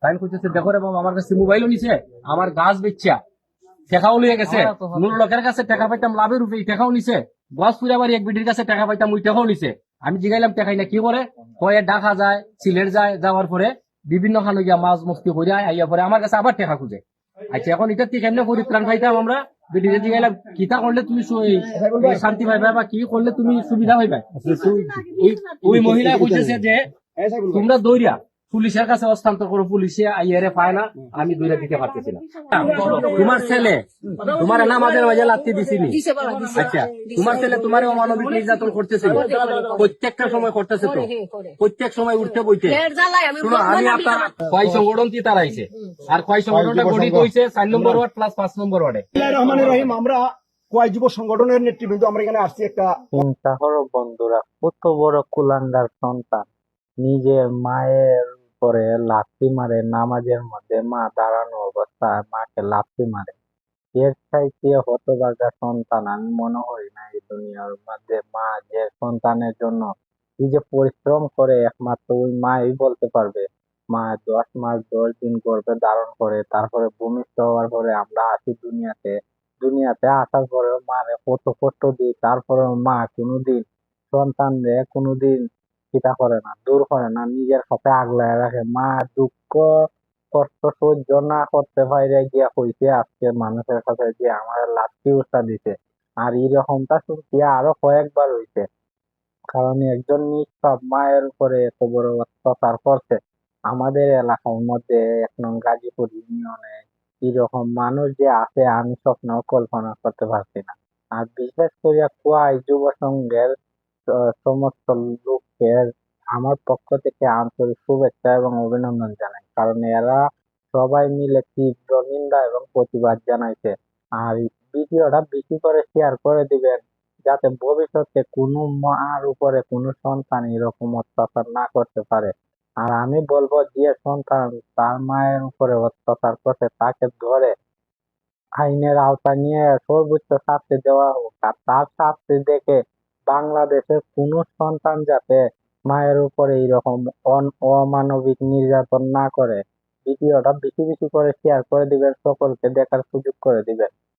তাই কইতেছে দেখো রে বাবা আমার কাছে মোবাইলও নিছে, আমার গাছ বেচা টাকাও লিয়ে গেছে, মূল লোকের কাছে টাকা পাইতাম লাভের উপরে টাকাও নিছে, গছ পুরা বাড়ি এক বিটির কাছে টাকা পাইতাম ওই টাকাও নিছে। আমি জিগাইলাম টাকাই না কি করে, কয়ে ঢাকা যায় সিলেট যায়, যাওয়ার পরে বিভিন্ন খানে গিয়া মাছ মস্তি করে আইয়া পরে আমার কাছে আবার টাকা খুঁজে। আচ্ছা এখন এটা থেকে কেমনে পরিত্রাণ পাইতাম আমরা, বিটিরে জিগাইলাম কিতা করলে তুমি শান্তি পাইবা বা কি করলে তুমি সুবিধা পাইবা। ওই মহিলা বুঝেছে যে তোমরা দৌড়িয়া পুলিশের কাছে হস্তান্তর করো, পুলিশে আইয়ারে পায় না, আমি দৌড়া দিতে পারতেছি না। তোমার ছেলে তোমার নামাজের মাঝে লাত্তি দিছিনি, আচ্ছা তোমার ছেলে তোমার অমানবিক নির্যাতন করতেছিল, প্রত্যেকটা সময় করতেছে তো, প্রত্যেক সময় উঠতে বইতে। শুনো আমি আপনার কয় সংগঠন কি তারাইছে, আর কয় সংগঠনটা গঠিত হয়েছে 4 নম্বর ওয়ার্ড প্লাস 5 নম্বর ওয়ার্ডে। রহমানুর রহিম, আমরা কয় যুব সংগঠনের নেতৃবৃন্দ আমরা এখানে আসছি একটা চিন্তা করো বন্ধুরা, কত বড় কুলাঙ্গার সন্তান নিজের মায়ের উপরে লাথি মারে, নামাজের মধ্যে মা দাঁড়ানো অবস্থায় মাকে লাথি মারে। এর চাইতে হতভাগা সন্তান আমি মনে করি না এই দুনিয়ার মধ্যে। মা যে সন্তানের জন্য কি যে পরিশ্রম করে একমাত্র ওই মাই বলতে পারবে। মা 10 মাস 10 দিন গর্ভে ধারণ করে, তারপরে ভূমিষ্ঠ হওয়ার পরে আমরা আসি দুনিয়াতে। দুনিয়াতে আসার পরেও মারে কত কষ্ট দিই, তারপরেও মা কোনোদিন সন্তানরে কোনোদিন চিন্তা করে না, দূর করে না, নিজের সাথে আগলায় রাখে। মা দুঃখ কষ্ট সহ্য না করতে পারে গিয়া কইছে আজকে মানুষের কাছে যে আমার লাঠি উস্তা দিছে। আর এরকমটা শুনছি আরো কয়েকবার হইছে, কারণ একজন নিষ্পাপ মায়ের উপরে এত বড় অত্যাচার করছে। আমাদের এলাকার মধ্যে 1 নং গাজীপুর ইউনিয়নে এরকম মানুষ যে আছে আমি স্বপ্নেও কল্পনা করতে পারছি না। আর বিশেষ করে কুয়াই যুব সংঘের সমস্ত লোককে আমার পক্ষ থেকে আন্তরিক শুভেচ্ছা এবং অভিনন্দন জানাই, কারণ এরা সবাই মিলে তীব্র নিন্দা এবং প্রতিবাদ জানাইছে। আর এই ভিডিওটা বেশি করে শেয়ার করে দিবেন, যাতে ভবিষ্যতে কোনো মার উপরে কোনো সন্তান এরকম অত্যাচার না করতে পারে। আর আমি বলবো যে সন্তান তার মায়ের উপরে অত্যাচার করছে তাকে ধরে আইনের আওতায় নিয়ে সর্বোচ্চ শাস্তি দেওয়া হোক। আর তার শাস্তি দেখে বাংলাদেশের কোনো সন্তান যাতে মায়ের উপরে এইরকম অমানবিক নির্যাতন না করে। ভিডিওটা বেশি বেশি করে শেয়ার করে দিবেন, সকলকে দেখার সুযোগ করে দিবেন।